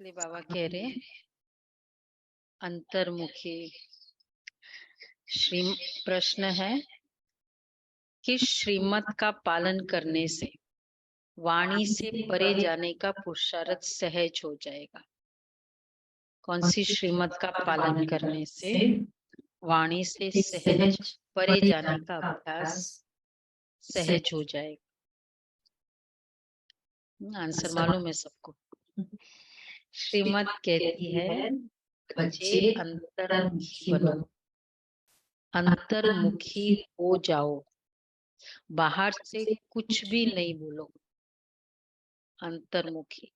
इसलिए बाबा कह रहे अंतर्मुखी। श्री प्रश्न है कि श्रीमत का पालन करने से वाणी से परे जाने का पुरुषार्थ सहज हो जाएगा। कौन सी श्रीमत का पालन करने से वाणी से सहज परे जाने का अभ्यास सहज हो जाएगा? आंसर मालूम है सबको। श्रीमत कहती है बच्चे अंतर्मुखी बनो, अंतर्मुखी हो जाओ, बाहर से कुछ भी नहीं बोलो। अंतर्मुखी,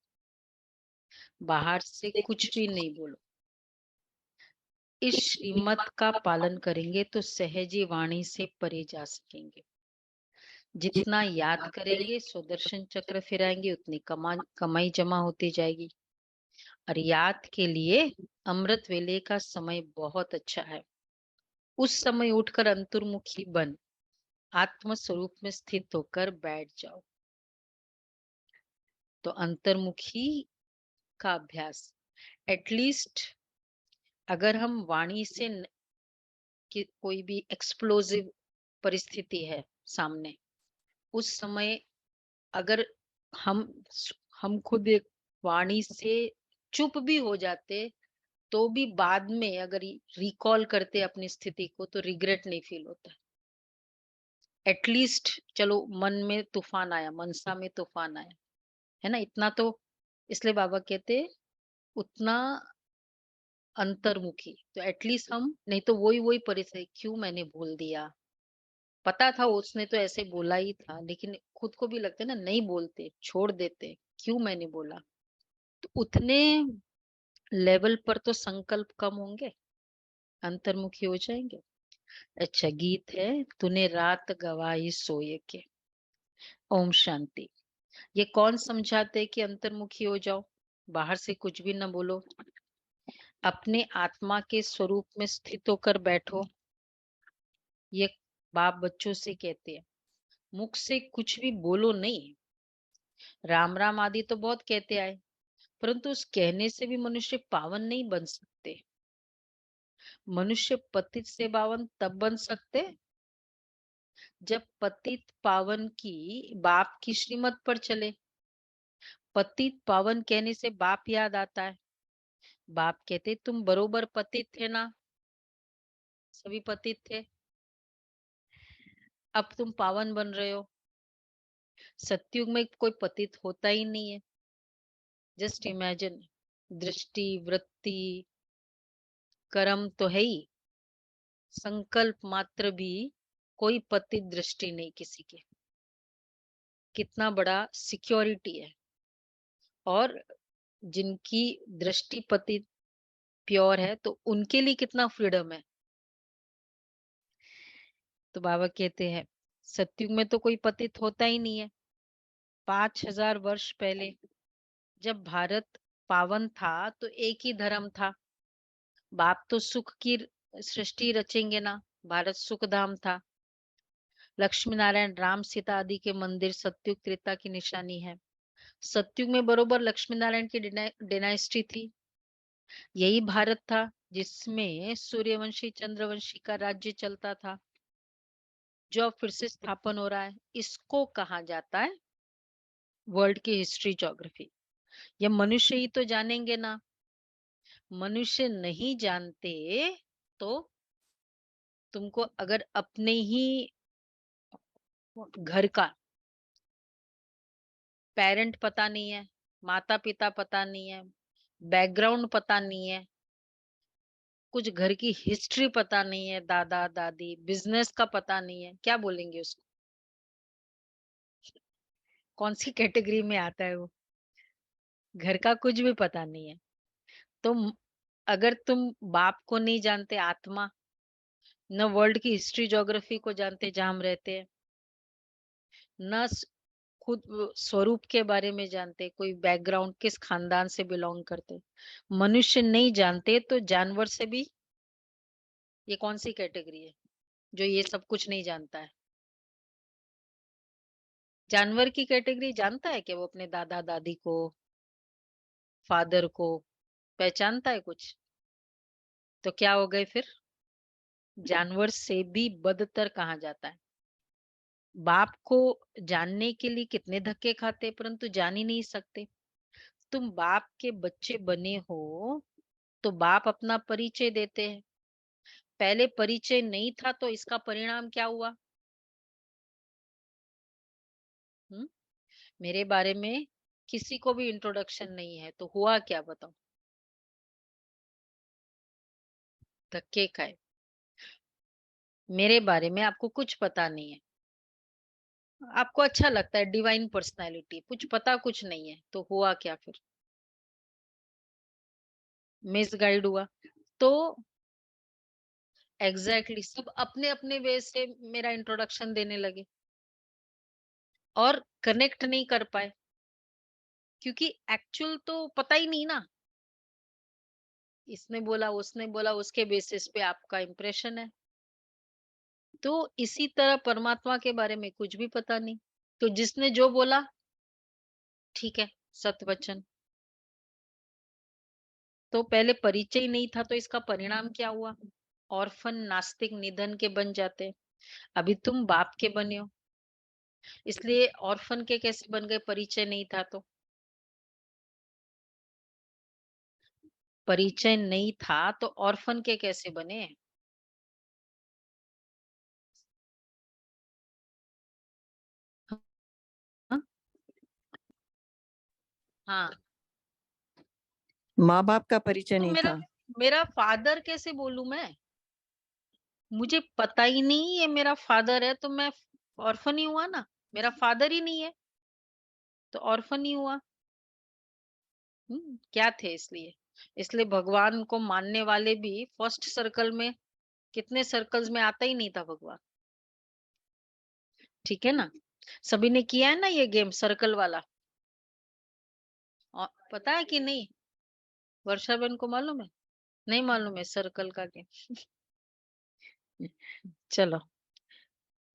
बाहर से कुछ भी नहीं बोलो। इस श्रीमत का पालन करेंगे तो सहजी वाणी से परे जा सकेंगे। जितना याद करेंगे, सुदर्शन चक्र फिराएंगे, उतनी कमाई जमा होती जाएगी। और याद के लिए अमृत वेले का समय बहुत अच्छा है। उस समय उठकर अंतर्मुखी बन आत्म स्वरूप में स्थित होकर बैठ जाओ। तो अंतर्मुखी का अभ्यास, एटलीस्ट अगर हम वाणी से कि कोई भी एक्सप्लोसिव परिस्थिति है सामने, उस समय अगर हम हम खुद एक वाणी से चुप भी हो जाते, तो भी बाद में अगर रिकॉल करते अपनी स्थिति को, तो रिग्रेट नहीं फील होता। एटलीस्ट चलो मन में तूफान आया, मनसा में तूफान आया, है ना, इतना तो। इसलिए बाबा कहते उतना अंतर्मुखी, तो एटलीस्ट हम, नहीं तो वही वही परिस्थिति, क्यों मैंने बोल दिया, पता था उसने तो ऐसे बोला ही था, लेकिन खुद को भी लगता है ना, नहीं बोलते, छोड़ देते, क्यों मैंने बोला। तो उतने लेवल पर तो संकल्प कम होंगे, अंतर्मुखी हो जाएंगे। अच्छा, गीत है, तूने रात गवाई सोए के। ओम शांति। ये कौन समझाते कि अंतर्मुखी हो जाओ, बाहर से कुछ भी ना बोलो, अपने आत्मा के स्वरूप में स्थित होकर बैठो। ये बाप बच्चों से कहते हैं, मुख से कुछ भी बोलो नहीं। राम राम आदि तो बहुत कहते आए, परंतु उस कहने से भी मनुष्य पावन नहीं बन सकते। मनुष्य पतित से पावन तब बन सकते जब पतित पावन की बाप की श्रीमत पर चले। पतित पावन कहने से बाप याद आता है। बाप कहते तुम बरोबर पतित थे ना, सभी पतित थे, अब तुम पावन बन रहे हो। सतयुग में कोई पतित होता ही नहीं है। जस्ट इमेजिन, दृष्टि, वृत्ति, कर्म तो है ही, संकल्प मात्र भी कोई पतित दृष्टि नहीं किसी के। कितना बड़ा सिक्योरिटी है। और जिनकी दृष्टि पतित प्योर है, तो उनके लिए कितना फ्रीडम है। तो बाबा कहते हैं सतयुग में तो कोई पतित होता ही नहीं है। 5000 वर्ष पहले जब भारत पावन था, तो एक ही धर्म था। बाप तो सुख की सृष्टि रचेंगे ना, भारत सुख धाम था। लक्ष्मी नारायण, राम, सीता आदि के मंदिर सतयुग त्रेता की निशानी है। सतयुग में बरोबर लक्ष्मी नारायण की डिनाइस्टी थी। यही भारत था जिसमें सूर्यवंशी चंद्रवंशी का राज्य चलता था, जो अब फिर से स्थापन हो रहा है। इसको कहा जाता है वर्ल्ड की हिस्ट्री ज्योग्राफी। ये मनुष्य ही तो जानेंगे ना। मनुष्य नहीं जानते तो तुमको अगर अपने ही घर का पेरेंट पता नहीं है, माता पिता पता नहीं है, बैकग्राउंड पता नहीं है, कुछ घर की हिस्ट्री पता नहीं है, दादा दादी, बिजनेस का पता नहीं है, क्या बोलेंगे उसको? कौन सी कैटेगरी में आता है वो? घर का कुछ भी पता नहीं है। तो अगर तुम बाप को नहीं जानते, आत्मा, न वर्ल्ड की हिस्ट्री ज्योग्राफी को जानते जहां हम रहते हैं, न खुद स्वरूप के बारे में जानते, कोई बैकग्राउंड किस खानदान से बिलोंग करते, मनुष्य नहीं जानते, तो जानवर से भी ये कौन सी कैटेगरी है जो ये सब कुछ नहीं जानता है? जानवर की कैटेगरी जानता है कि वो अपने दादा दादी को, फादर को पहचानता है कुछ? तो क्या हो गए फिर? जानवर से भी बदतर कहा जाता है। बाप को जानने के लिए कितने धक्के खाते परंतु जान ही नहीं सकते। तुम बाप के बच्चे बने हो तो बाप अपना परिचय देते हैं। पहले परिचय नहीं था तो इसका परिणाम क्या हुआ? हम्म? मेरे बारे में किसी को भी इंट्रोडक्शन नहीं है तो हुआ क्या बताओ? धक्के खाए। मेरे बारे में आपको कुछ पता नहीं है, आपको अच्छा लगता है डिवाइन पर्सनालिटी, कुछ पता कुछ नहीं है तो हुआ क्या फिर? मिसगाइड हुआ। तो एग्जैक्टली सब अपने अपने वे से मेरा इंट्रोडक्शन देने लगे और कनेक्ट नहीं कर पाए क्योंकि एक्चुअल तो पता ही नहीं ना। इसने बोला उसने बोला उसके बेसिस पे आपका इंप्रेशन है। तो इसी तरह परमात्मा के बारे में कुछ भी पता नहीं, तो जिसने जो बोला ठीक है, सत्य वचन। तो पहले परिचय नहीं था तो इसका परिणाम क्या हुआ? ऑर्फन नास्तिक निधन के बन जाते। अभी तुम बाप के बने हो, इसलिए ऑर्फन के कैसे बन गए? परिचय नहीं था तो। परिचय नहीं था तो ऑर्फन के कैसे बने? हाँ, हाँ। माँ बाप का परिचय तो नहीं मेरा था। मेरा फादर कैसे बोलूं मैं? मुझे पता ही नहीं ये मेरा फादर है तो मैं ऑर्फन ही हुआ ना। मेरा फादर ही नहीं है तो ऑर्फन ही हुआ। क्या थे? इसलिए इसलिए भगवान को मानने वाले भी फर्स्ट सर्कल में, कितने सर्कल्स में आता ही नहीं था भगवान। ठीक है ना? सभी ने किया है ना ये गेम सर्कल वाला? और पता है कि नहीं? वर्षा बहन को मालूम है? नहीं मालूम है सर्कल का गेम? चलो,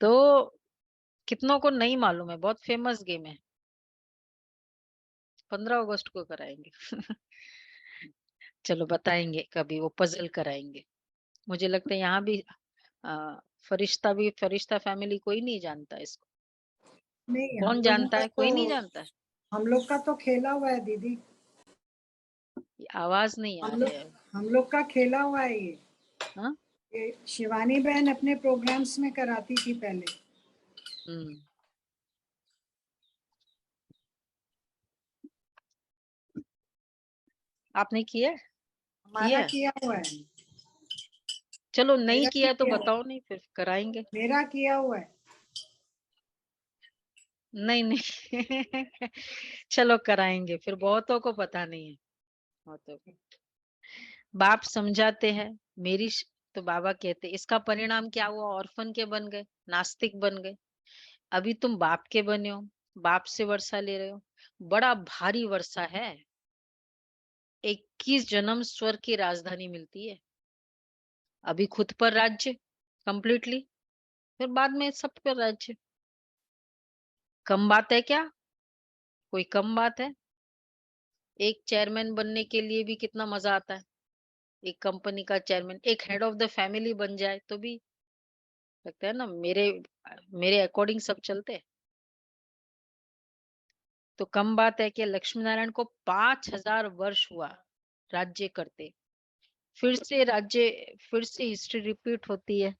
तो कितनों को नहीं मालूम है, बहुत फेमस गेम है। 15 अगस्त को कराएंगे। चलो बताएंगे कभी, वो पजल कराएंगे। मुझे लगता है यहाँ भी फरिश्ता फैमिली कोई नहीं जानता इसको। नहीं, कौन जानता है? कोई नहीं जानता है। हम लोग का तो खेला हुआ है दीदी। आवाज नहीं आ रही है। हम लोग का खेला हुआ है ये। हाँ? ये शिवानी बहन अपने प्रोग्राम्स में कराती थी पहले। हम्म। आपने किया? हमारा किया हुआ है। चलो नहीं मेरा किया तो बताओ, नहीं फिर कराएंगे। मेरा किया हुआ है। नहीं नहीं। चलो कराएंगे फिर, बहुतों को पता नहीं है। बहुतों को बाप समझाते हैं। तो बाबा कहते इसका परिणाम क्या हुआ? ऑर्फन के बन गए, नास्तिक बन गए। अभी तुम बाप के बने हो, बाप से वर्षा ले रहे हो। बड़ा भारी वर्षा है। 21 जन्म स्वर्ग की राजधानी मिलती है। अभी खुद पर राज्य कंप्लीटली, फिर बाद में सब पर राज्य। कम बात है क्या? कोई कम बात है? एक चेयरमैन बनने के लिए भी कितना मजा आता है। एक कंपनी का चेयरमैन, एक हेड ऑफ द फैमिली बन जाए तो भी लगता है ना मेरे मेरे अकॉर्डिंग सब चलते हैं। तो कम बात है कि लक्ष्मी नारायण को 5000 वर्ष हुआ राज्य करते। फिर से हिस्ट्री रिपीट होती है।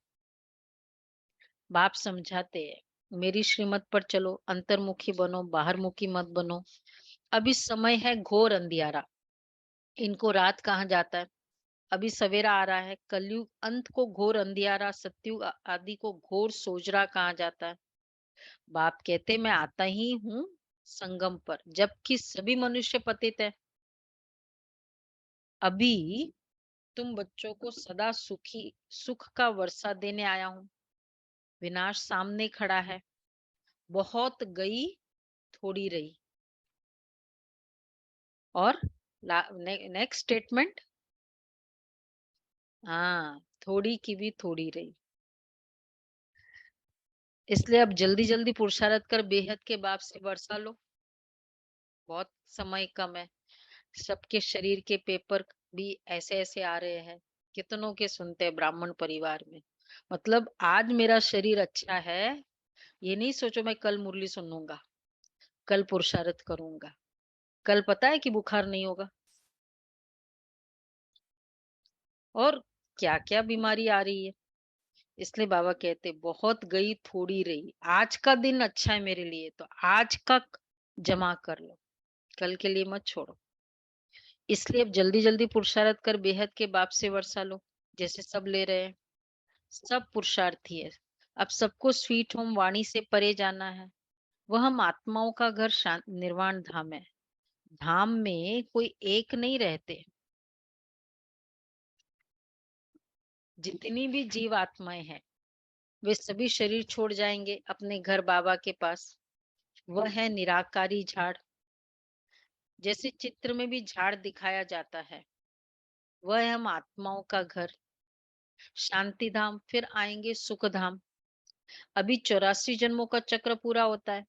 बाप समझाते हैं मेरी श्रीमत पर चलो, अंतर्मुखी बनो, बाहरमुखी मत बनो। अभी समय है घोर अंधियारा, इनको रात कहा जाता है। अभी सवेरा आ रहा है। कलयुग अंत को घोर अंधियारा, सतयुग आदि को घोर सोजरा कहा जाता है। बाप कहते मैं आता ही हूँ संगम पर, जबकि सभी मनुष्य पतित है। अभी तुम बच्चों को सदा सुख का वर्षा देने आया हूँ। विनाश सामने खड़ा है, बहुत गई थोड़ी रही। और नेक्स्ट स्टेटमेंट, हाँ, थोड़ी की भी थोड़ी रही। इसलिए अब जल्दी जल्दी पुरुषार्थ कर बेहद के बाप से वर्षा लो। बहुत समय कम है। सबके शरीर के पेपर भी ऐसे ऐसे आ रहे हैं, कितनों के सुनते हैं ब्राह्मण परिवार में। मतलब आज मेरा शरीर अच्छा है, ये नहीं सोचो मैं कल मुरली सुनूंगा, कल पुरुषार्थ करूंगा, कल पता है कि बुखार नहीं होगा, और क्या क्या बीमारी आ रही है। इसलिए बाबा कहते बहुत गई थोड़ी रही, आज का दिन अच्छा है मेरे लिए तो आज का जमा कर लो, कल के लिए मत छोड़ो। इसलिए अब जल्दी जल्दी पुरुषार्थ कर बेहद के बाप से वर्षा लो, जैसे सब ले रहे हैं। सब पुरुषार्थी है। अब सबको स्वीट होम वाणी से परे जाना है। वह हम आत्माओं का घर शांत निर्वाण धाम है। धाम में कोई एक नहीं रहते, जितनी भी जीव आत्माएं हैं वे सभी शरीर छोड़ जाएंगे अपने घर बाबा के पास। वह है निराकारी झाड़, जैसे चित्र में भी झाड़ दिखाया जाता है। वह है हम आत्माओं का घर शांति धाम, फिर आएंगे सुख धाम। अभी 84 जन्मों का चक्र पूरा होता है,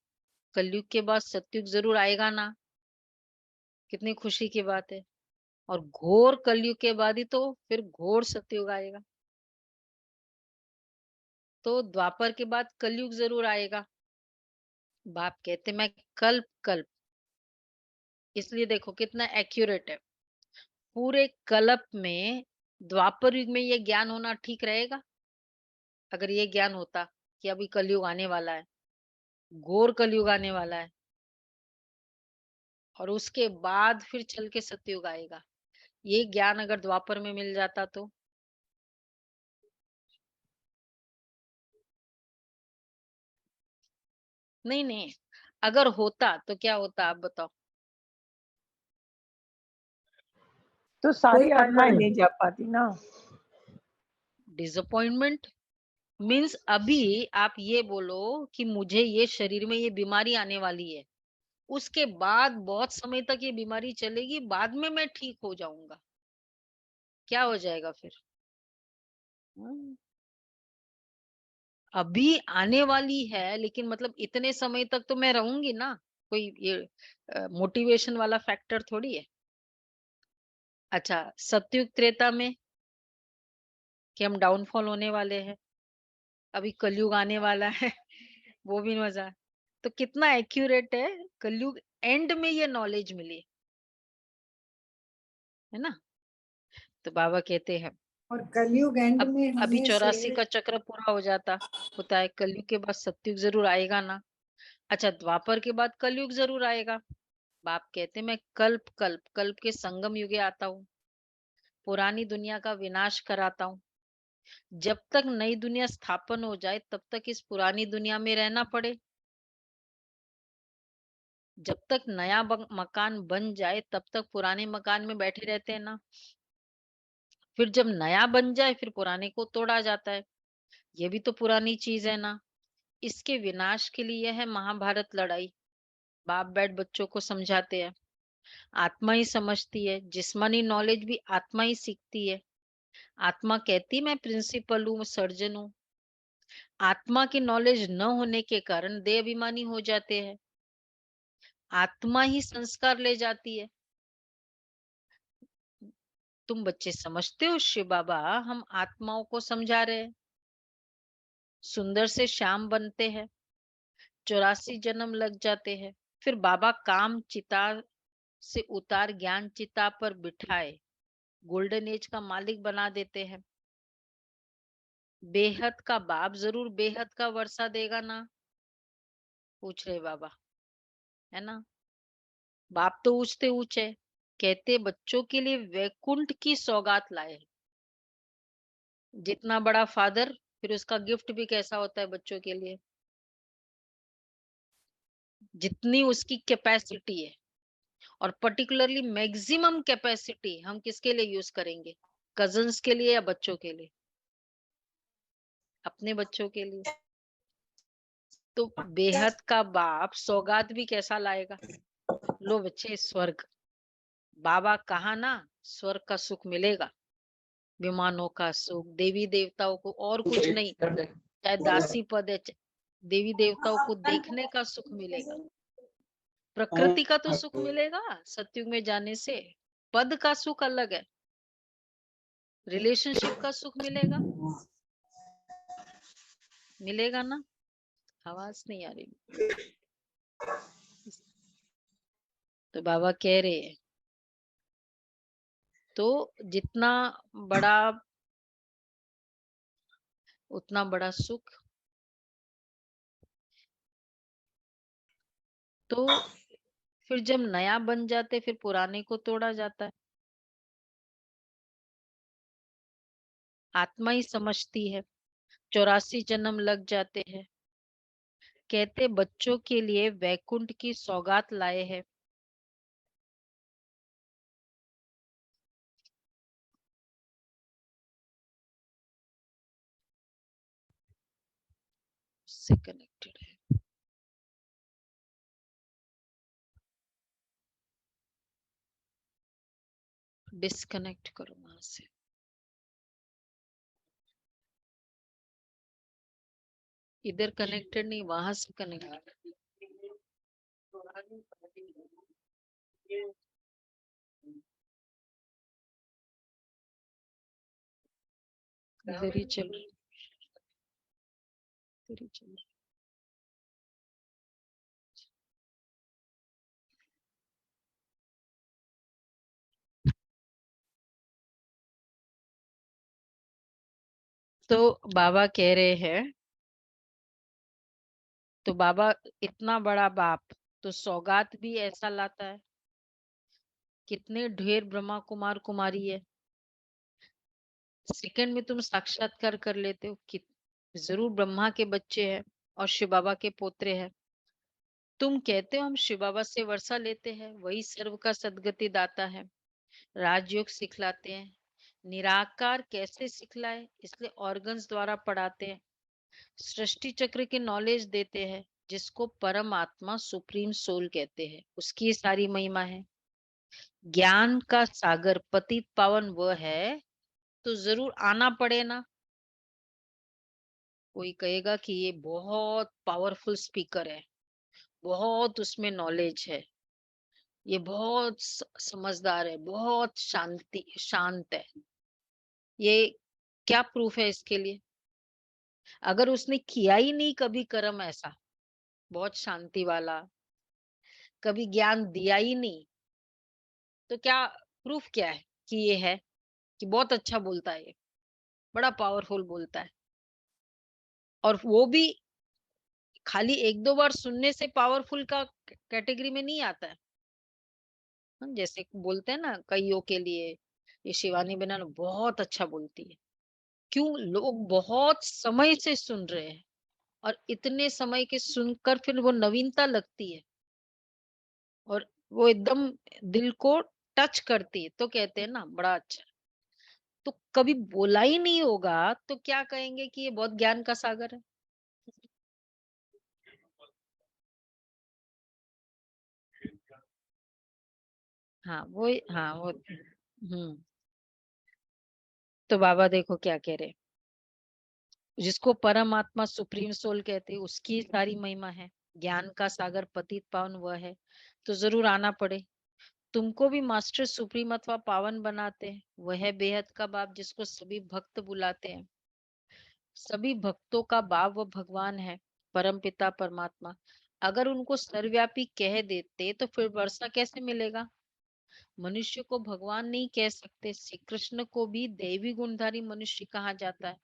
कलयुग के बाद सतयुग जरूर आएगा ना, कितनी खुशी की बात है। और घोर कलयुग के बाद ही तो फिर घोर सतयुग आएगा। तो द्वापर के बाद कलयुग जरूर आएगा। बाप कहते मैं कल्प कल्प, इसलिए देखो कितना एक्यूरेट है। पूरे कल्प में द्वापर युग में ये ज्ञान होना ठीक रहेगा? अगर ये ज्ञान होता कि अभी कलयुग आने वाला है, घोर कलयुग आने वाला है, और उसके बाद फिर चल के सतयुग आएगा, ये ज्ञान अगर द्वापर में मिल जाता तो। नहीं नहीं, अगर होता तो क्या होता आप बताओ। तो सारी कोई आत्माएं नहीं जा पाती ना। डिसअपॉइंटमेंट मीन्स अभी आप ये बोलो कि मुझे ये शरीर में ये बीमारी आने वाली है, उसके बाद बहुत समय तक ये बीमारी चलेगी, बाद में मैं ठीक हो जाऊंगा, क्या हो जाएगा फिर? हम्म, अभी आने वाली है लेकिन मतलब इतने समय तक तो मैं रहूंगी ना, कोई ये मोटिवेशन वाला फैक्टर थोड़ी है। अच्छा, सतयुग त्रेता में कि हम डाउनफॉल होने वाले हैं, अभी कलयुग आने वाला है वो भी मजा है। तो कितना एक्यूरेट है, कलयुग एंड में ये नॉलेज मिली है ना। तो बाबा कहते हैं और कलयुग एंड अब में अभी होने 84 से का चक्र पूरा हो जाता, होता है कलयुग के बाद सतयुग जरूर आएगा ना। अच्छा, द्वापर के बाद कलयुग जरूर आएगा। बाप कहते मैं कल्प कल्प कल्प के संगम युगे आता हूँ, पुरानी दुनिया का विनाश कराता हूँ। जब तक नई दुनिया स्थापन हो जाए तब तक इस पुरानी दुनिया में रहना पड़े, जब तक नया मकान बन जाए तब तक पुराने मकान में बैठे रहते हैं ना। फिर जब नया बन जाए फिर पुराने को तोड़ा जाता है, ये भी तो पुरानी चीज है ना। इसके विनाश के लिए है महाभारत लड़ाई। बाप बैठ बच्चों को समझाते हैं, आत्मा ही समझती है, जिस्मानी नॉलेज भी आत्मा ही सीखती है। आत्मा कहती मैं प्रिंसिपल हूँ, सर्जन हूँ। आत्मा की नॉलेज न होने के कारण देह अभिमानी हो जाते हैं। आत्मा ही संस्कार ले जाती है। तुम बच्चे समझते हो शिव बाबा हम आत्माओं को समझा रहे हैं। सुंदर से श्याम बनते हैं, 84 जन्म लग जाते हैं, फिर बाबा काम चिता से उतार ज्ञान चिता पर बिठाए गोल्डन एज का मालिक बना देते हैं। बेहद का बाप जरूर बेहद का वर्षा देगा ना, पूछ रहे बाबा, है ना। बाप तो ऊंचते ऊंचे, कहते बच्चों के लिए वैकुंठ की सौगात लाए। जितना बड़ा फादर फिर उसका गिफ्ट भी कैसा होता है बच्चों के लिए, जितनी उसकी कैपेसिटी है। और पर्टिकुलरली मैक्सिमम कैपेसिटी हम किसके लिए यूज करेंगे, कजन्स के लिए या बच्चों के लिए? अपने बच्चों के लिए। तो बेहद का बाप सौगात भी कैसा लाएगा, लो बच्चे स्वर्ग। बाबा कहा ना, स्वर्ग का सुख मिलेगा, विमानों का सुख, देवी देवताओं को और कुछ नहीं, चाहे दासी पद है, देवी देवताओं को देखने का सुख मिलेगा। प्रकृति का तो सुख मिलेगा सतयुग में जाने से। पद का सुख अलग है, रिलेशनशिप का सुख मिलेगा, मिलेगा ना? आवाज नहीं आ रही। तो बाबा कह रहे हैं, तो जितना बड़ा उतना बड़ा सुख। तो फिर जब नया बन जाते फिर पुराने को तोड़ा जाता है। आत्मा ही समझती है, 84 जन्म लग जाते हैं। कहते बच्चों के लिए वैकुंठ की सौगात लाए हैं। से कनेक्टेड है। डिस्कनेक्ट करो वहां से। इधर कनेक्टेड नहीं, वहां से कनेक्ट। इधर ही चल रही, इधर ही चल रही। तो बाबा कह रहे हैं, तो बाबा इतना बड़ा बाप तो सौगात भी ऐसा लाता है। कितने ढेर ब्रह्मा कुमार कुमारी है, सेकंड में तुम साक्षात्कार कर लेते हो कि जरूर ब्रह्मा के बच्चे हैं और शिव बाबा के पोत्रे हैं। तुम कहते हो हम शिव बाबा से वर्षा लेते हैं, वही सर्व का सदगति दाता है, राजयोग सिखलाते हैं। निराकार कैसे सिखलाए, इसलिए ऑर्गन्स द्वारा पढ़ाते हैं। सृष्टि चक्र की नॉलेज देते हैं, जिसको परम आत्मा सुप्रीम सोल कहते हैं, उसकी सारी महिमा है। ज्ञान का सागर पतित पावन वह है, तो जरूर आना पड़े ना। कोई कहेगा कि ये बहुत पावरफुल स्पीकर है, बहुत उसमें नॉलेज है, ये बहुत समझदार है, बहुत शांत है। ये क्या प्रूफ है इसके लिए? अगर उसने किया ही नहीं कभी कर्म ऐसा बहुत शांति वाला, कभी ज्ञान दिया ही नहीं, तो क्या प्रूफ क्या है कि ये है, कि बहुत अच्छा बोलता है, ये बड़ा पावरफुल बोलता है। और वो भी खाली एक दो बार सुनने से पावरफुल का कैटेगरी में नहीं आता है। जैसे बोलते हैं ना कईयों के लिए, ये शिवानी बहना बहुत अच्छा बोलती है। क्यों? लोग बहुत समय से सुन रहे हैं, और इतने समय के सुनकर फिर वो नवीनता लगती है, और वो एकदम दिल को टच करती है, तो कहते हैं ना बड़ा अच्छा। तो कभी बोला ही नहीं होगा तो क्या कहेंगे कि ये बहुत ज्ञान का सागर है। हाँ वो, हाँ वो। तो बाबा देखो क्या कह रहे, जिसको परमात्मा सुप्रीम सोल कहते हैं, उसकी सारी महिमा है। ज्ञान का सागर पतित पावन वह है, तो जरूर आना पड़े। तुमको भी मास्टर सुप्रीम अथवा पावन बनाते हैं, वह है बेहद का बाप, जिसको सभी भक्त बुलाते हैं। सभी भक्तों का बाप वो भगवान है, परम पिता परमात्मा। अगर उनको सर्वव्यापी कह देते तो फिर वर्षा कैसे मिलेगा? मनुष्य को भगवान नहीं कह सकते, श्री कृष्ण को भी देवी गुणधारी मनुष्य कहा जाता है।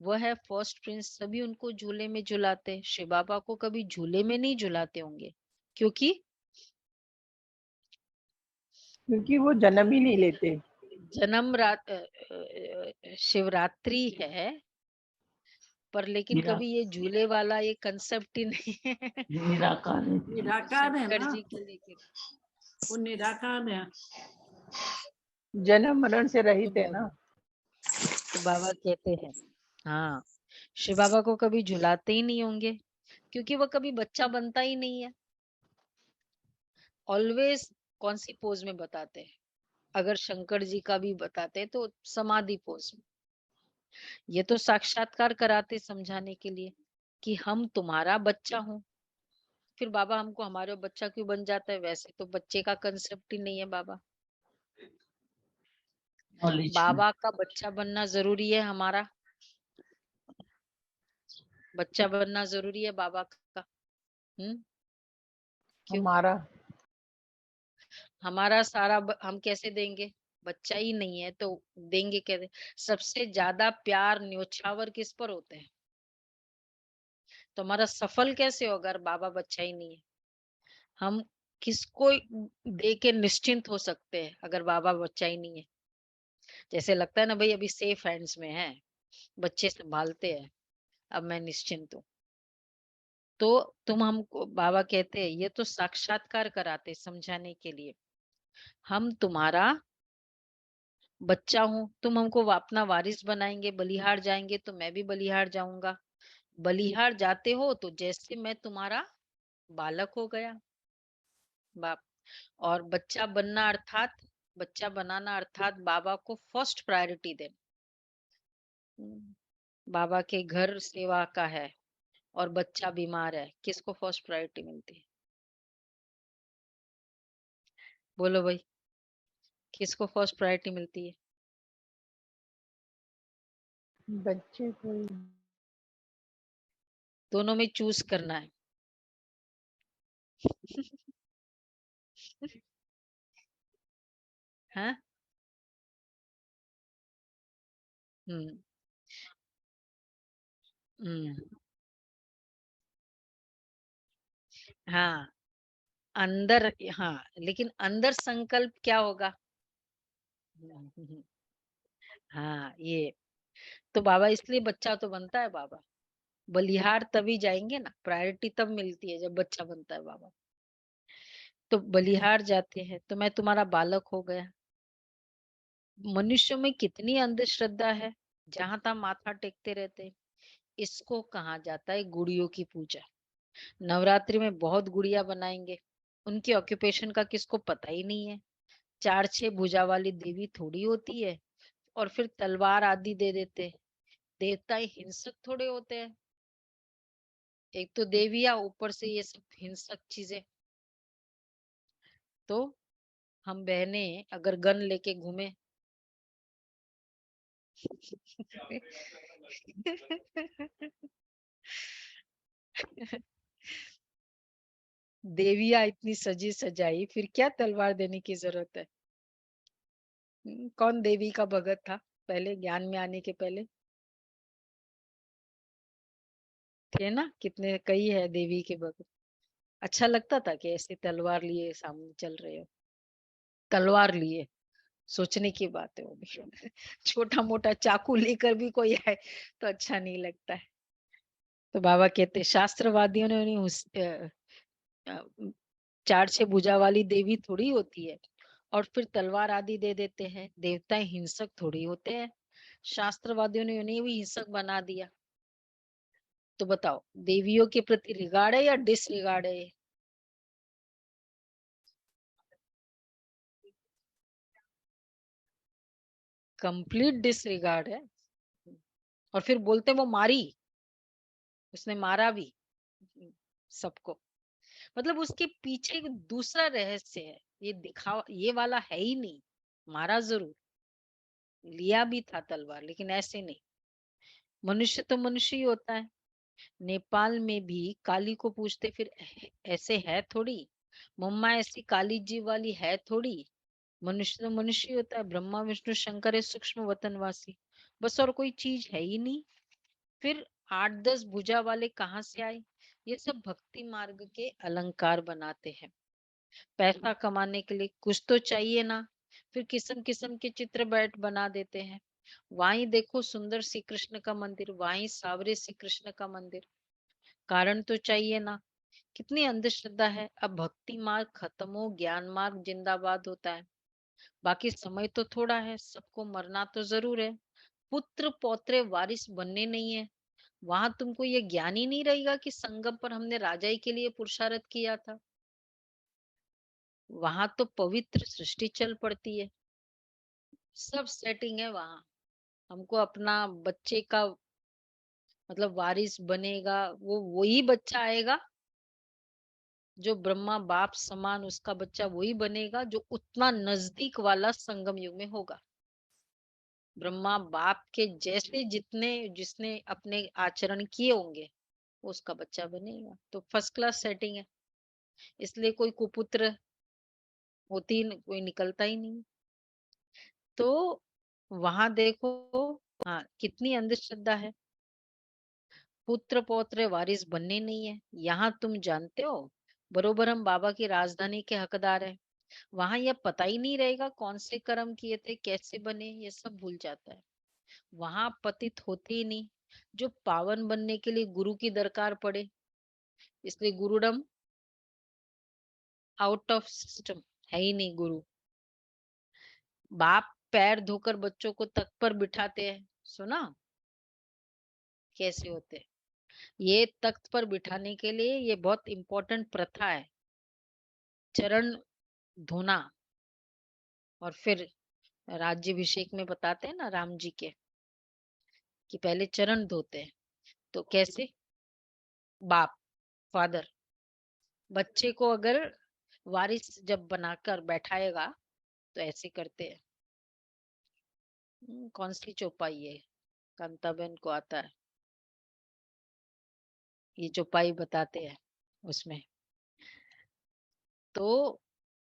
वह है फर्स्ट प्रिंस, सभी उनको झूले में झुलाते। शिव बाबा को कभी झूले में नहीं झुलाते होंगे, क्योंकि क्योंकि वो जन्म ही नहीं लेते। जन्म रात शिवरात्रि है, पर लेकिन कभी ये झूले वाला ये कंसेप्ट ही नहीं है। निराकार है, निराकार है शंकर ना, जी के लेके वो निराकार है। जन्म मरण से तो रहित है ना। तो बाबा कहते हैं, हाँ शिव बाबा को कभी झुलाते ही नहीं होंगे, क्योंकि वो कभी बच्चा बनता ही नहीं है। ऑलवेज कौन सी पोज में बताते हैं? अगर शंकर जी का भी बताते तो समाधि पोज में। ये तो साक्षात्कार कराते समझाने के लिए कि हम तुम्हारा बच्चा हूं, फिर बाबा हमको हमारे बच्चा क्यों बन जाता है? वैसे तो बच्चे का कंसेप्ट ही नहीं है बाबा। नॉलेज में बाबा का बच्चा बनना जरूरी है, हमारा बच्चा बनना जरूरी है बाबा का। क्यों? हमारा हमारा सारा हम कैसे देंगे? बच्चा ही नहीं है तो देंगे कैसे? सबसे ज्यादा प्यार न्योछावर किस पर होते हैं? तो हमारा सफल कैसे होगा अगर बाबा बच्चा ही नहीं है? हम किसको दे के निश्चिंत हो सकते हैं अगर बाबा बच्चा ही नहीं है? जैसे लगता है ना भाई अभी सेफ हैंड्स में है, बच्चे संभालते हैं, अब मैं निश्चिंत हूँ। तो तुम हमको बाबा कहते हैं ये तो साक्षात्कार कराते समझाने के लिए। हम तुम्हारा बच्चा हूँ, तुम हमको अपना वारिस बनाएंगे, बलिहार जाएंगे तो मैं भी बलिहार जाऊंगा। बलिहार जाते हो तो जैसे मैं तुम्हारा बालक हो गया बाप। और बच्चा बनाना अर्थात बाबा को फर्स्ट प्रायोरिटी देना। बाबा के घर सेवा का है और बच्चा बीमार है, किसको फर्स्ट प्रायोरिटी मिलती है? बोलो भाई, किसको फर्स्ट प्रायोरिटी मिलती है? बच्चे को ही। दोनों में चूज करना है। हाँ। हम्म। हम्म। हाँ अंदर, हाँ लेकिन अंदर संकल्प क्या होगा? हम्म, हाँ ये तो बाबा इसलिए बच्चा तो बनता है बाबा। बलिहार तभी जाएंगे ना, प्रायोरिटी तब मिलती है जब बच्चा बनता है बाबा। तो बलिहार जाते हैं तो मैं तुम्हारा बालक हो गया। मनुष्यों में कितनी अंधश्रद्धा है, जहां तहां माथा टेकते रहते हैं। इसको कहा जाता है गुड़ियों की पूजा। नवरात्रि में बहुत गुड़िया बनाएंगे, उनकी ऑक्यूपेशन का किसको पता ही नहीं है। 4-6 भुजा वाली देवी थोड़ी होती है और फिर तलवार आदि दे देते हैं। देवता ही हिंसक थोड़े होते हैं। एक तो देवियां, ऊपर से ये सब हिंसक चीजें। तो हम बहने अगर गन लेके घूमे देवियां इतनी सजी सजाई, फिर क्या तलवार देने की जरूरत है? कौन देवी का भगत था पहले, ज्ञान में आने के पहले? थे ना, कितने कई है देवी के भगत। अच्छा लगता था कि ऐसे तलवार लिए सामने चल रहे हो, तलवार लिए। सोचने की बात है वो भी। छोटा मोटा चाकू लेकर भी कोई आए तो अच्छा नहीं लगता है। तो बाबा कहते शास्त्रवादियों ने उन्हें 4-6 भुजा वाली देवी थोड़ी होती है और फिर तलवार आदि दे देते हैं। देवता हिंसक थोड़ी होते हैं, शास्त्रवादियों ने उन्हें भी हिंसक बना दिया। तो बताओ देवियों के प्रति रिगार्ड है या डिसरिगार्ड है? कंप्लीट डिसरिगार्ड है। और फिर बोलते वो मारी, उसने मारा भी सबको। मतलब उसके पीछे एक दूसरा रहस्य है, ये दिखावा ये वाला है ही नहीं। मारा जरूर, लिया भी था तलवार, लेकिन ऐसे नहीं। मनुष्य तो मनुष्य ही होता है। नेपाल में भी काली को पूछते फिर ऐसे है थोड़ी, मम्मा ऐसी काली जी वाली है थोड़ी। मनुष्य तो मनुष्य ही होता है। ब्रह्मा विष्णु शंकर है सूक्ष्म वतनवासी, बस और कोई चीज है ही नहीं। फिर 8-10 भुजा वाले कहाँ से आए? ये सब भक्ति मार्ग के अलंकार बनाते हैं। पैसा कमाने के लिए कुछ तो चाहिए ना, फिर किस्म किस्म के चित्र बैठ बना देते हैं। वहीं देखो सुंदर श्री कृष्ण का मंदिर, वहीं सावरे श्री कृष्ण का मंदिर। कारण तो चाहिए ना। कितनी अंधश्रद्धा है। अब भक्ति मार्ग खत्म हो, ज्ञान मार्ग जिंदाबाद होता है। बाकी समय तो थोड़ा है, सबको मरना तो जरूर है। पुत्र पौत्रे वारिस बनने नहीं है। वहां तुमको ये ज्ञान ही नहीं रहेगा कि संगम पर हमने राजाई के लिए पुरुषार्थ किया था। वहां तो पवित्र सृष्टि चल पड़ती है, सब सेटिंग है वहां। हमको अपना बच्चे का मतलब वारिस बनेगा, वो वही बच्चा आएगा जो ब्रह्मा बाप समान उसका बच्चा वही बनेगा जो उतना नजदीक वाला संगम युग में होगा। ब्रह्मा बाप के जैसे जितने जिसने अपने आचरण किए होंगे वो उसका बच्चा बनेगा। तो फर्स्ट क्लास सेटिंग है, इसलिए कोई कुपुत्र कोई निकलता ही नहीं। तो वहां देखो, हाँ कितनी अंधश्रद्धा है। पुत्र पौत्र वारिस बनने नहीं है। यहाँ तुम जानते हो, बरोबर हम बाबा की राजधानी के हकदार है। वहां यह पता ही नहीं रहेगा कौन से कर्म किए थे, कैसे बने, ये सब भूल जाता है। वहां पतित होते ही नहीं। जो पावन बनने के लिए गुरु की दरकार पड़े, इसलिए गुरुडम आउट ऑफ सिस्टम, है ही नहीं गुरु। बाप पैर धोकर बच्चों को तख्त पर बिठाते हैं, सुना कैसे होते हैं? ये तख्त पर बिठाने के लिए ये बहुत इंपॉर्टेंट प्रथा है, चरण धोना। और फिर राज्याभिषेक में बताते हैं ना राम जी के, कि पहले चरण धोते हैं। तो कैसे? बाप फादर बच्चे को अगर वारिस जब बनाकर बैठाएगा तो ऐसे करते हैं। कौन सी चौपाई है? कांताबेन को आता है, ये चौपाई बताते हैं उसमें। तो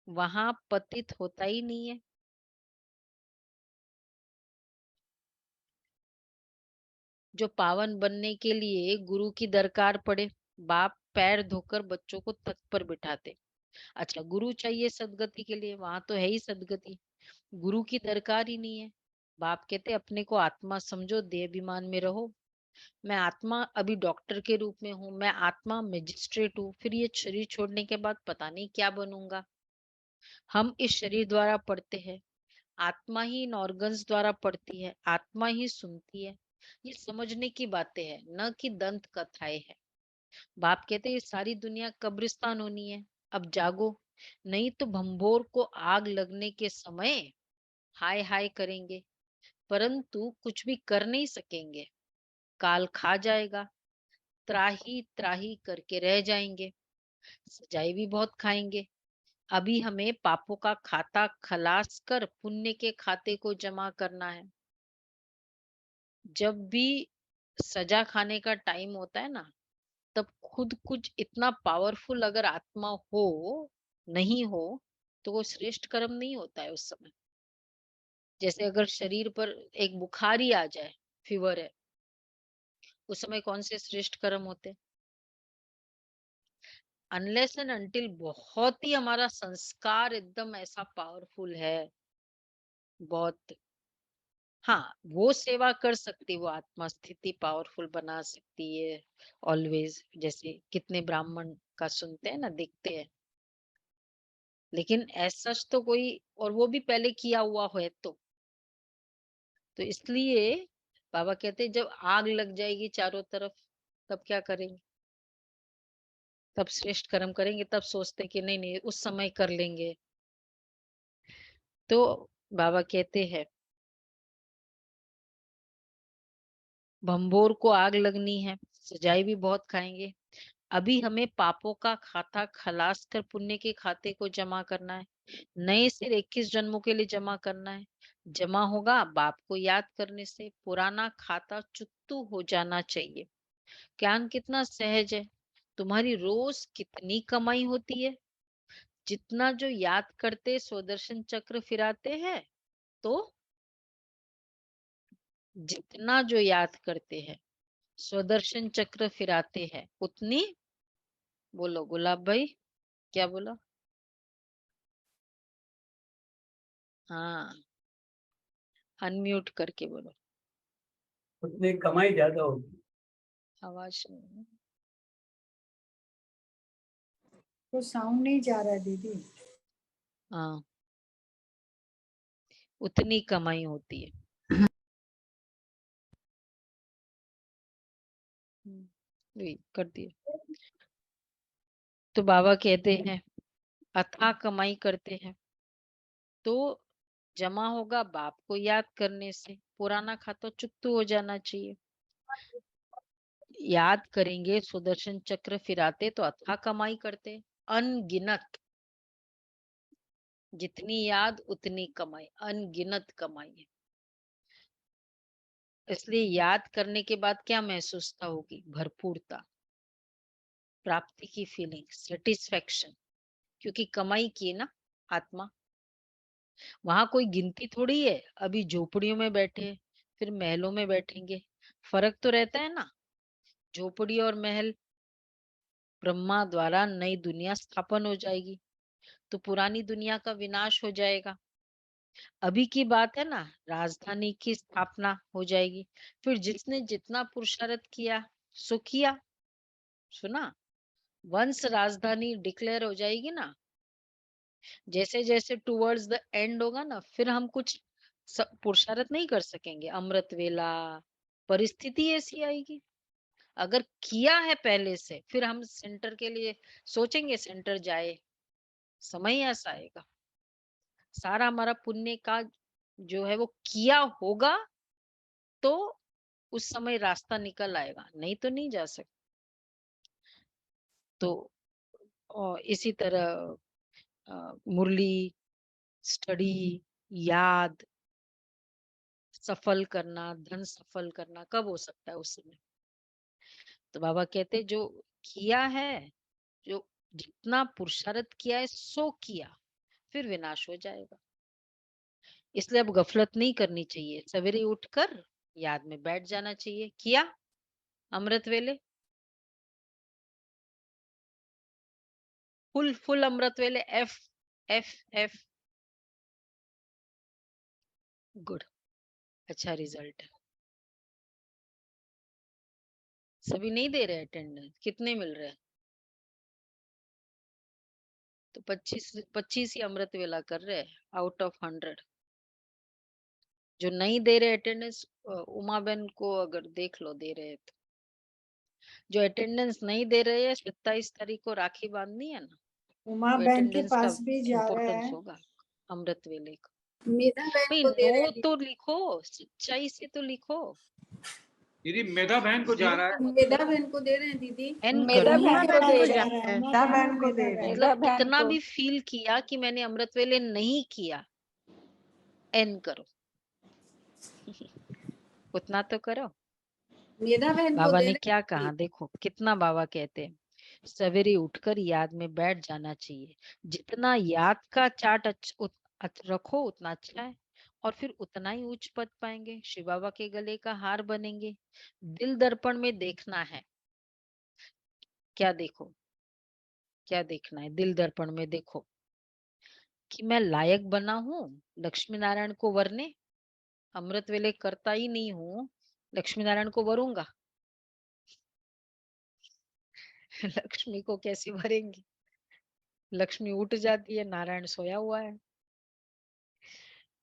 वहां पतित होता ही नहीं है। जो पावन बनने के लिए गुरु की दरकार पड़े, बाप पैर धोकर बच्चों को तख्त पर बिठाते। अच्छा, गुरु चाहिए सदगति के लिए, वहां तो है ही सदगति, गुरु की दरकार ही नहीं है। बाप कहते अपने को आत्मा समझो, देह अभिमान में रहो। मैं आत्मा अभी डॉक्टर के रूप में हूँ, मैं आत्मा मजिस्ट्रेट हूँ, फिर ये शरीर छोड़ने के बाद पता नहीं क्या बनूंगा। हम इस शरीर द्वारा पढ़ते हैं, आत्मा ही इन ऑर्गन्स द्वारा पढ़ती है, आत्मा ही सुनती है। ये समझने की बातें हैं, न कि दंत कथाएं हैं। बाप कहते ये सारी दुनिया कब्रिस्तान होनी है, अब जागो, नहीं तो भंभोर को आग लगने के समय हाय हाय करेंगे, परंतु कुछ भी कर नहीं सकेंगे। काल खा जाएगा, त्राही त्राही करके रह जाएंगे, सजाए भी बहुत खाएंगे। अभी हमें पापों का खाता खलास कर पुण्य के खाते को जमा करना है। जब भी सजा खाने का टाइम होता है ना, तब खुद कुछ इतना पावरफुल अगर आत्मा हो, नहीं हो, तो वो श्रेष्ठ कर्म नहीं होता है उस समय। जैसे अगर शरीर पर एक बुखार ही आ जाए, फीवर है, उस समय कौन से श्रेष्ठ कर्म होते? अनलेस एंड अनटिल बहुत ही हमारा संस्कार एकदम ऐसा पावरफुल है, बहुत, हाँ वो सेवा कर सकती, वो आत्मा स्थिति पावरफुल बना सकती है ऑलवेज। जैसे कितने ब्राह्मण का सुनते हैं ना, देखते हैं, लेकिन ऐसा तो कोई, और वो भी पहले किया हुआ है। तो इसलिए बाबा कहते हैं जब आग लग जाएगी चारों तरफ, तब क्या करेंगे? तब श्रेष्ठ कर्म करेंगे, तब सोचते कि नहीं नहीं उस समय कर लेंगे। तो बाबा कहते हैं भंबोर को आग लगनी है, सजाई भी बहुत खाएंगे। अभी हमें पापों का खाता खलास कर पुण्य के खाते को जमा करना है, नए सिर 21 जन्मों के लिए जमा करना है। जमा होगा बाप को याद करने से, पुराना खाता चुकतू हो जाना चाहिए। ज्ञान कितना सहज है। तुम्हारी रोज कितनी कमाई होती है, जितना जो याद करते स्वदर्शन चक्र फिराते हैं, तो जितना जो याद करते हैं स्वदर्शन चक्र फिराते हैं उतनी, बोलो गुलाब भाई, क्या बोला? हाँ, अनम्यूट करके बोलो, उतनी कमाई ज्यादा होगी। आवाज नहीं। तो साउंड नहीं जा रहा है दीदी। हाँ, उतनी कमाई होती है। वही कर दिए। तो बाबा कहते हैं अथाह कमाई करते हैं, तो जमा होगा बाप को याद करने से, पुराना खाता चुकतू हो जाना चाहिए। याद करेंगे सुदर्शन चक्र फिराते तो अथाह कमाई करते, अनगिनत, जितनी याद उतनी कमाई, अनगिनत कमाई है। इसलिए याद करने के बाद क्या महसूसता होगी? भरपूरता, प्राप्ति की फीलिंग, सेटिस्फेक्शन, क्योंकि कमाई की ना आत्मा। वहां कोई गिनती थोड़ी है, अभी झोपड़ियों में बैठे फिर महलों में बैठेंगे, फर्क तो रहता है ना। झोपड़ी और महल, ब्रह्मा द्वारा नई दुनिया स्थापन हो जाएगी तो पुरानी दुनिया का विनाश हो जाएगा। अभी की बात है ना, राजधानी की स्थापना हो जाएगी। फिर जिसने जितना पुरुषार्थ किया सो किया। सुना, वंस राजधानी डिक्लेयर हो जाएगी ना, जैसे जैसे टुवर्ड्स द एंड होगा ना, फिर हम कुछ पुरुषार्थ नहीं कर सकेंगे। अमृत वेला, परिस्थिति ऐसी आएगी। अगर किया है पहले से, फिर हम सेंटर के लिए सोचेंगे, सेंटर जाए, समय ऐसा आएगा। सारा हमारा पुण्य का जो है वो किया होगा तो उस समय रास्ता निकल आएगा, नहीं तो नहीं जा सकते। तो इसी तरह मुरली, स्टडी, याद, सफल करना, धन सफल करना कब हो सकता है? उस समय। तो बाबा कहते जो किया है, जो जितना पुरुषार्थ किया है सो किया, फिर विनाश हो जाएगा। इसलिए अब गफलत नहीं करनी चाहिए, सवेरे उठकर याद में बैठ जाना चाहिए। किया अमृत वेले, फुल अमृत वेले, एफ एफ एफ, गुड, अच्छा रिजल्ट है। सभी नहीं दे रहे अटेंडेंस, कितने मिल रहे हैं? तो 25 ही अमृत वेला कर रहे हैं आउट ऑफ 100। जो नहीं दे रहे अटेंडेंस, उमा बहन को अगर देख लो दे रहे हैं तो। जो अटेंडेंस नहीं दे रहे हैं, 27 तारीख को राखी बांधनी है ना, उमा तो बहन के अटेंडेंस का पास भी जा रहा इम्पोर्टेंस है। होगा अमृत वेले का। मेधा बहन भाई को दे रहे नो हैं तो लिखो, सच्चाई से तो लिखो। दीदी मेधा बहन को जा रहा है। मेधा बहन को दे रहे हैं दीदी। एन मेधा करो, उमा बहन को बहन दे को रहे जा हैं। रहा है, उमा मेधा बहन बहन को मेधा दे रहे हैं। बहन। मेधा मतलब बहन इतना को भी फील किया कि मैंने अमृत वेले नहीं किया, एन करो। उतना तो करो। मेधा बहन को बाबा दे ने रहे क्या हैं कहा, दीदी। देखो कितना बाबा कहते हैं, सवेरे उठकर याद में बैठ जाना चाहिए। जितना याद का चार्ट रखो उतना अच्छा है, और फिर उतना ही उच्च पद पाएंगे, शिव बाबा के गले का हार बनेंगे। दिल दर्पण में देखना है। क्या देखो, क्या देखना है? दिल दर्पण में देखो कि मैं लायक बना हूँ लक्ष्मी नारायण को वरने। अमृत वेले करता ही नहीं हूँ, लक्ष्मी नारायण को वरूंगा। लक्ष्मी को कैसे भरेंगे? लक्ष्मी उठ जाती है, नारायण सोया हुआ है।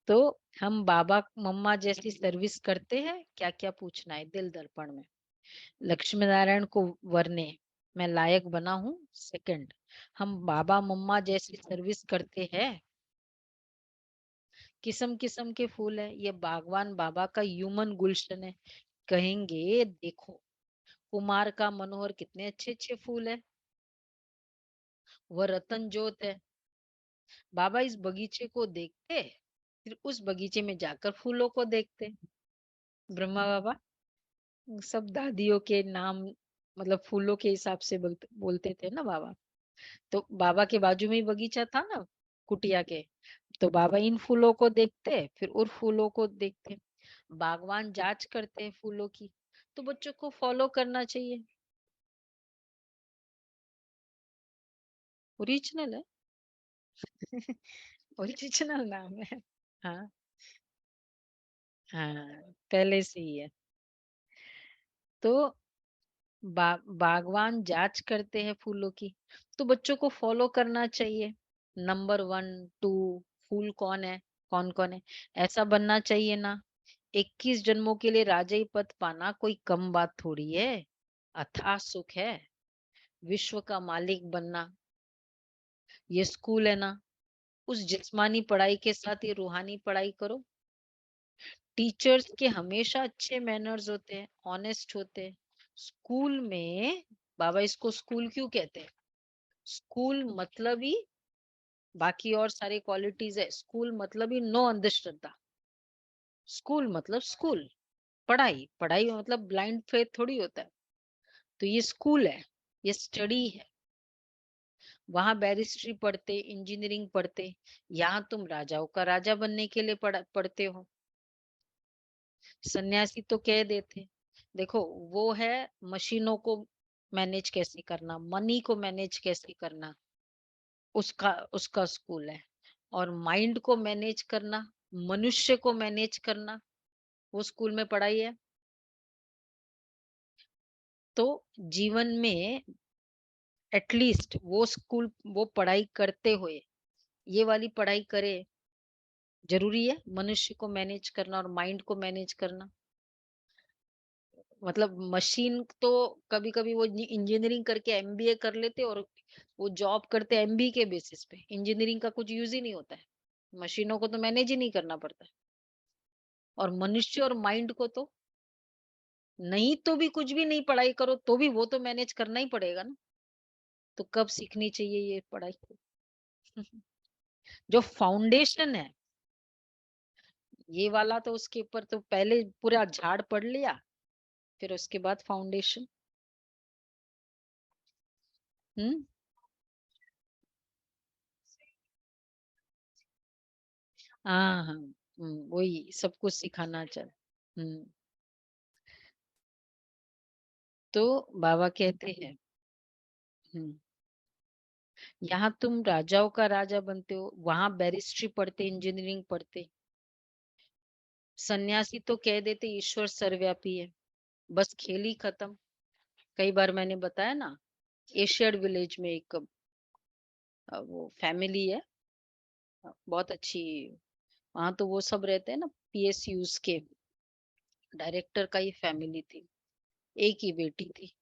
तो हम बाबा मम्मा जैसी सर्विस करते हैं, क्या क्या पूछना है दिल दर्पण में। लक्ष्मी नारायण को वरने मैं लायक बना हूँ। सेकंड, हम बाबा मम्मा जैसी सर्विस करते हैं। किस्म किस्म के फूल है, ये बागवान बाबा का ह्यूमन गुलशन है। कहेंगे देखो कुमार का मनोहर, कितने अच्छे अच्छे फूल है। वह रतन जोत है। बाबा इस बगीचे को देखते, फिर उस बगीचे में जाकर फूलों को देखते। ब्रह्मा बाबा सब दादियों के नाम, मतलब फूलों के हिसाब से बोलते थे ना बाबा। तो बाबा के बाजू में ही बगीचा था ना, कुटिया के। तो बाबा इन फूलों को देखते, फिर उन फूलों को देखते। बागवान जांच करते हैं फूलों की, तो बच्चों को फॉलो करना चाहिए। ओरिजिनल है। ओरिजिनल नाम है। हाँ हाँ, पहले से ही है। तो बागवान जांच करते हैं फूलों की, तो बच्चों को फॉलो करना चाहिए। नंबर 1 2 फूल कौन है, कौन कौन है, ऐसा बनना चाहिए ना। 21 जन्मों के लिए राजाई पद पाना कोई कम बात थोड़ी है, अथाह सुख है। विश्व का मालिक बनना, ये स्कूल है ना। उस जिस्मानी पढ़ाई के साथ ये रूहानी पढ़ाई करो। टीचर्स के हमेशा अच्छे मैनर्स होते हैं, ऑनेस्ट होते हैं। स्कूल में, बाबा इसको स्कूल क्यों कहते हैं? स्कूल मतलब ही बाकी और सारे क्वालिटीज है, स्कूल मतलब ही नो अंधश्रद्धा, स्कूल मतलब स्कूल, पढ़ाई, पढ़ाई मतलब ब्लाइंड फेथ थोड़ी होता है। तो ये स्कूल है, ये स्टडी है। वहां बैरिस्ट्री पढ़ते, इंजीनियरिंग पढ़ते, यहाँ तुम राजाओं का राजा बनने के लिए पढ़ते हो। सन्यासी तो कह देते, देखो वो है मशीनों को मैनेज कैसे करना, मनी को मैनेज कैसे करना, उसका उसका स्कूल है। और माइंड को मैनेज करना, मनुष्य को मैनेज करना, वो स्कूल में पढ़ाई है। तो जीवन में एटलीस्ट वो स्कूल, वो पढ़ाई करते हुए ये वाली पढ़ाई करे, जरूरी है मनुष्य को मैनेज करना और माइंड को मैनेज करना। मतलब मशीन तो कभी कभी वो इंजीनियरिंग करके एमबीए कर लेते और वो जॉब करते एमबीए के बेसिस पे, इंजीनियरिंग का कुछ यूज ही नहीं होता है, मशीनों को तो मैनेज ही नहीं करना पड़ता है। और मनुष्य और माइंड को तो नहीं, तो भी कुछ भी नहीं पढ़ाई करो तो भी वो तो मैनेज करना ही पड़ेगा ना। तो कब सीखनी चाहिए ये पढ़ाई? जो फाउंडेशन है ये वाला, तो उसके ऊपर तो पहले पूरा झाड़ पढ़ लिया, फिर उसके बाद फाउंडेशन। हम्म। हाँ हाँ, वही सब कुछ सिखाना चाहिए। तो बाबा कहते हैं, यहाँ तुम राजाओं का राजा बनते हो, वहां बैरिस्ट्री पढ़ते, इंजीनियरिंग पढ़ते। सन्यासी तो कह देते ईश्वर सर्वव्यापी है, बस खेल ही खत्म। कई बार मैंने बताया ना, एशियड विलेज में एक वो फैमिली है, बहुत अच्छी। वहां तो वो सब रहते हैं ना, पीएसयूज के डायरेक्टर का ही फैमिली थी, एक ही बेटी थी।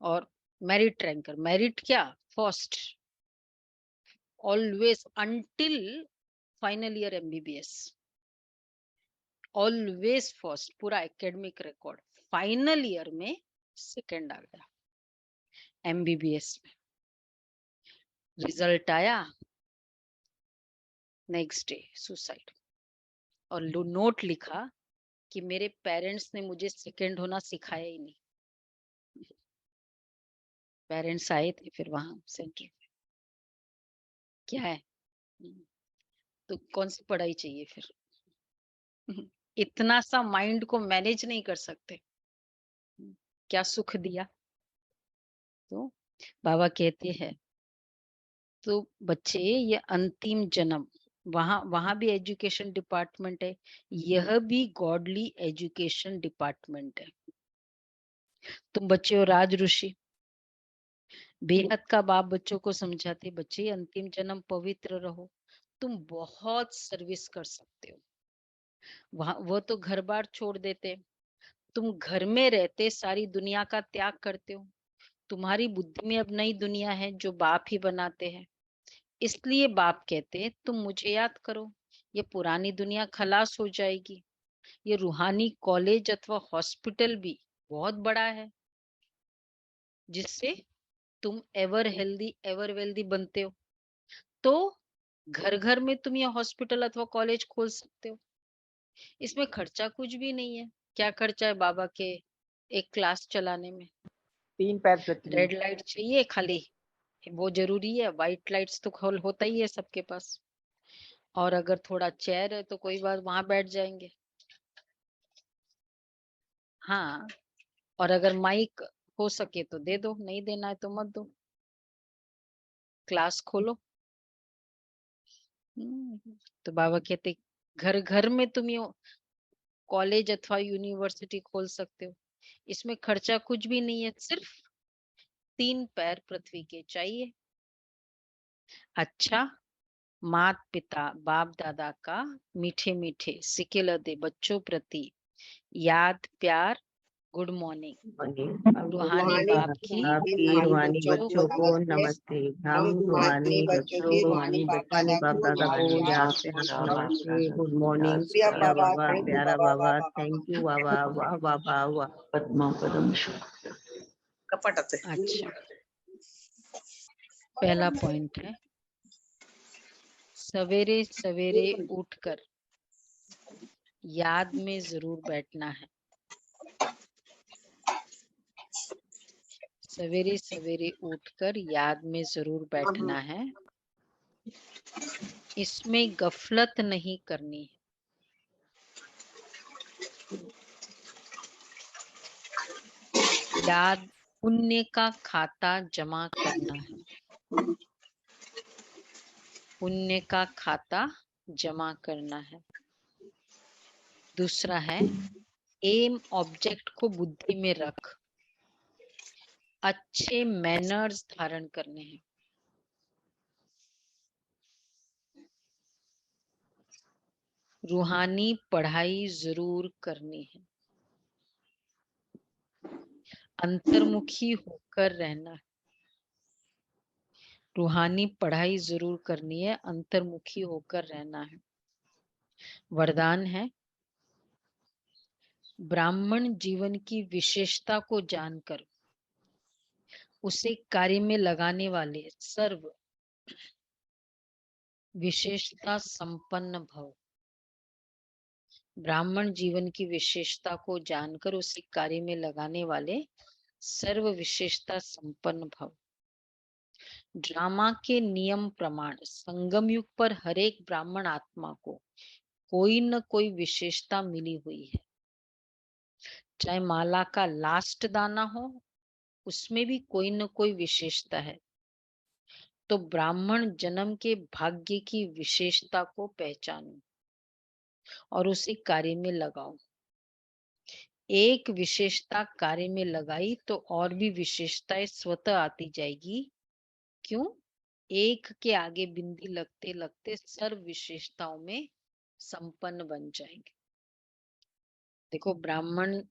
और मेरिट रैंकर, मेरिट क्या, first, always until final year MBBS, always first, पूरा एकेडमिक रिकॉर्ड। फाइनल ईयर में सेकंड आ गया एमबीबीएस में। रिजल्ट आया, नेक्स्ट डे सुसाइड। और नोट लिखा कि मेरे पेरेंट्स ने मुझे सेकंड होना सिखाया ही नहीं। पेरेंट्स आए थे फिर वहां सेंटर पे, क्या है, तो कौन सी पढ़ाई चाहिए फिर? इतना सा माइंड को मैनेज नहीं कर सकते, क्या सुख दिया? तो बाबा कहते हैं, तो बच्चे ये अंतिम जन्म, वहां वहां भी एजुकेशन डिपार्टमेंट है, यह भी गॉडली एजुकेशन डिपार्टमेंट है। तुम बच्चे हो राज ऋषि, बेहद का बाप बच्चों को समझाते, बच्चे अंतिम जन्म पवित्र रहो, तुम बहुत सर्विस कर सकते हो। वहां वो तो घर बार छोड़ देते, तुम घर में रहते सारी दुनिया का त्याग करते हो। तुम्हारी बुद्धि में अब नई दुनिया है जो बाप ही बनाते हैं। इसलिए बाप कहते हैं तुम मुझे याद करो, ये पुरानी दुनिया खलास हो जाएगी। ये रूहानी कॉलेज अथवा हॉस्पिटल भी बहुत बड़ा है, जिससे तुम एवर हेल्दी एवर वेल्दी बनते हो। तो घर घर में तुम ये हॉस्पिटल अथवा कॉलेज खोल सकते हो, इसमें खर्चा कुछ भी नहीं है। क्या खर्चा है बाबा के एक क्लास चलाने में? 3 पैर पृथ्वी। रेड लाइट चाहिए खाली, वो जरूरी है, व्हाइट लाइट्स तो खोल होता ही है सबके पास। और अगर थोड़ा चेयर है तो कोई बात, वहां बैठ जाएंगे। हाँ, और अगर माइक हो सके तो दे दो, नहीं देना है तो मत दो, क्लास खोलो। तो बाबा कहते घर घर में तुम ये कॉलेज अथवा यूनिवर्सिटी खोल सकते हो, इसमें खर्चा कुछ भी नहीं है, सिर्फ 3 पैर पृथ्वी के चाहिए। अच्छा, मात पिता बाप दादा का मीठे मीठे सिकिलदे बच्चों प्रति याद प्यार, गुड मॉर्निंग। रूहानी बाप की आपकी रूहानी बच्चों को नमस्ते। हम रूहानी बच्चों को रूहानी बाप दादा को याद से नमस्ते, गुड मॉर्निंग। प्यारा बाबा, प्यारा बाबा, थैंक यू बाबा, वाह बाबा वाह। अच्छा, पहला पॉइंट है सवेरे सवेरे उठकर याद में जरूर बैठना है। सवेरे सवेरे उठकर याद में जरूर बैठना है। इसमें गफलत नहीं करनी है। याद पुण्य का खाता जमा करना है। पुण्य का खाता जमा करना है। दूसरा है एम ऑब्जेक्ट को बुद्धि में रख अच्छे मैनर्स धारण करने हैं। रूहानी पढ़ाई जरूर करनी है। अंतर्मुखी होकर रहना है। रूहानी पढ़ाई जरूर करनी है, अंतर्मुखी होकर रहना है। वरदान है ब्राह्मण जीवन की विशेषता को जानकर उसे कार्य में लगाने वाले सर्व विशेषता संपन्न भव। ब्राह्मण जीवन की विशेषता को जानकर उसे कार्य में लगाने वाले सर्व विशेषता संपन्न भव। ड्रामा के नियम प्रमाण संगम युग पर हर एक ब्राह्मण आत्मा को कोई न कोई विशेषता मिली हुई है। चाहे माला का लास्ट दाना हो, उसमें भी कोई न कोई विशेषता है। तो ब्राह्मण जन्म के भाग्य की विशेषता को पहचानो और उसे कार्य में लगाओ। एक विशेषता कार्य में लगाई तो और भी विशेषताएं स्वतः आती जाएगी। क्यों? एक के आगे बिंदी लगते लगते सर्व विशेषताओं में संपन्न बन जाएंगे। देखो, ब्राह्मण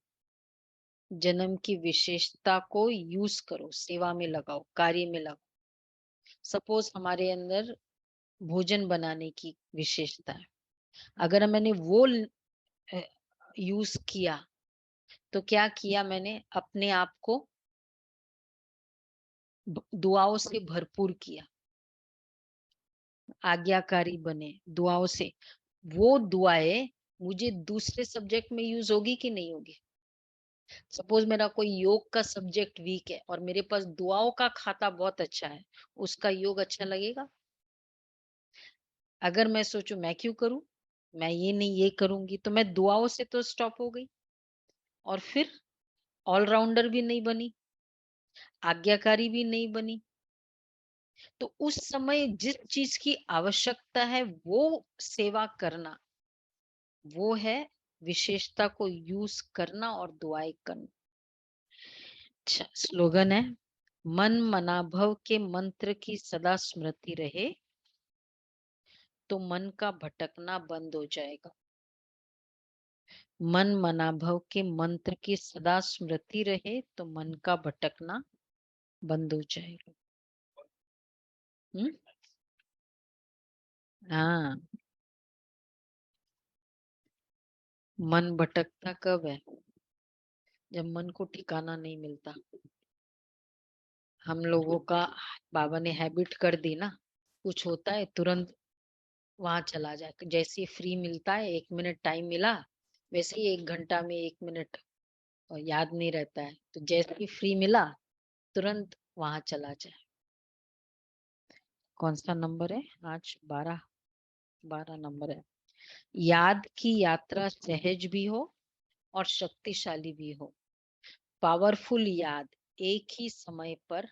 जन्म की विशेषता को यूज करो, सेवा में लगाओ, कार्य में लगाओ। सपोज हमारे अंदर भोजन बनाने की विशेषता है, अगर मैंने वो यूज किया तो क्या किया मैंने? अपने आप को दुआओं से भरपूर किया, आज्ञाकारी बने दुआओं से। वो दुआएं मुझे दूसरे सब्जेक्ट में यूज होगी कि नहीं होगी? सपोज मेरा कोई योग का सब्जेक्ट वीक है और मेरे पास दुआओं का खाता बहुत अच्छा है, उसका योग अच्छा लगेगा? अगर मैं सोचूं मैं क्यों करूं, मैं ये नहीं ये करूंगी, तो मैं दुआओं से तो स्टॉप हो गई और फिर ऑलराउंडर भी नहीं बनी, आज्ञाकारी भी नहीं बनी। तो उस समय जिस चीज की आवश्यकता है वो सेवा करना, वो है विशेषता को यूज करना और दुआएं करना। अच्छा, स्लोगन है मन मनाभव के मंत्र की सदा स्मृति रहे तो मन का भटकना बंद हो जाएगा। मन मनाभव के मंत्र की सदा स्मृति रहे तो मन का भटकना बंद हो जाएगा। हाँ, मन भटकता कब है? जब मन को ठिकाना नहीं मिलता। हम लोगों का बाबा ने हैबिट कर दी ना, कुछ होता है तुरंत वहां चला जाए। जैसे फ्री मिलता है, 1 मिनट टाइम मिला, वैसे ही 1 घंटा में 1 मिनट याद नहीं रहता है। तो जैसे ही फ्री मिला तुरंत वहां चला जाए। कौन सा नंबर है आज? 12 नंबर है। याद की यात्रा सहज भी हो और शक्तिशाली भी हो। पावरफुल याद एक ही समय पर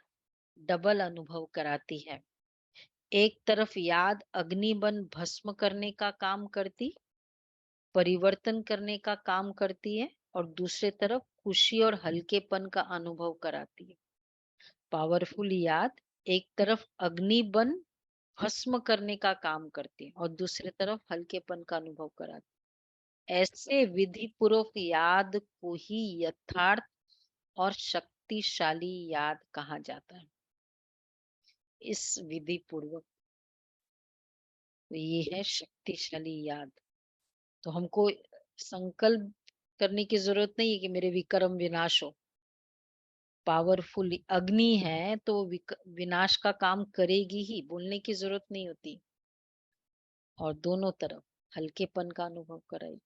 डबल अनुभव कराती है। एक तरफ याद अग्निबन भस्म करने का काम करती, परिवर्तन करने का काम करती है, और दूसरे तरफ खुशी और हल्केपन का अनुभव कराती है। पावरफुल याद एक तरफ अग्निबन भस्म करने का काम करती है और दूसरे तरफ हल्केपन का अनुभव कराती है। ऐसे विधि पूर्वक याद को ही यथार्थ और शक्तिशाली याद कहा जाता है। इस विधि पूर्वक, तो ये है शक्तिशाली याद। तो हमको संकल्प करने की जरूरत नहीं है कि मेरे विक्रम विनाश हो। पावरफुल अग्नि है तो विनाश का काम करेगी ही, बोलने की जरूरत नहीं होती। और दोनों तरफ हल्केपन का अनुभव कराएगी।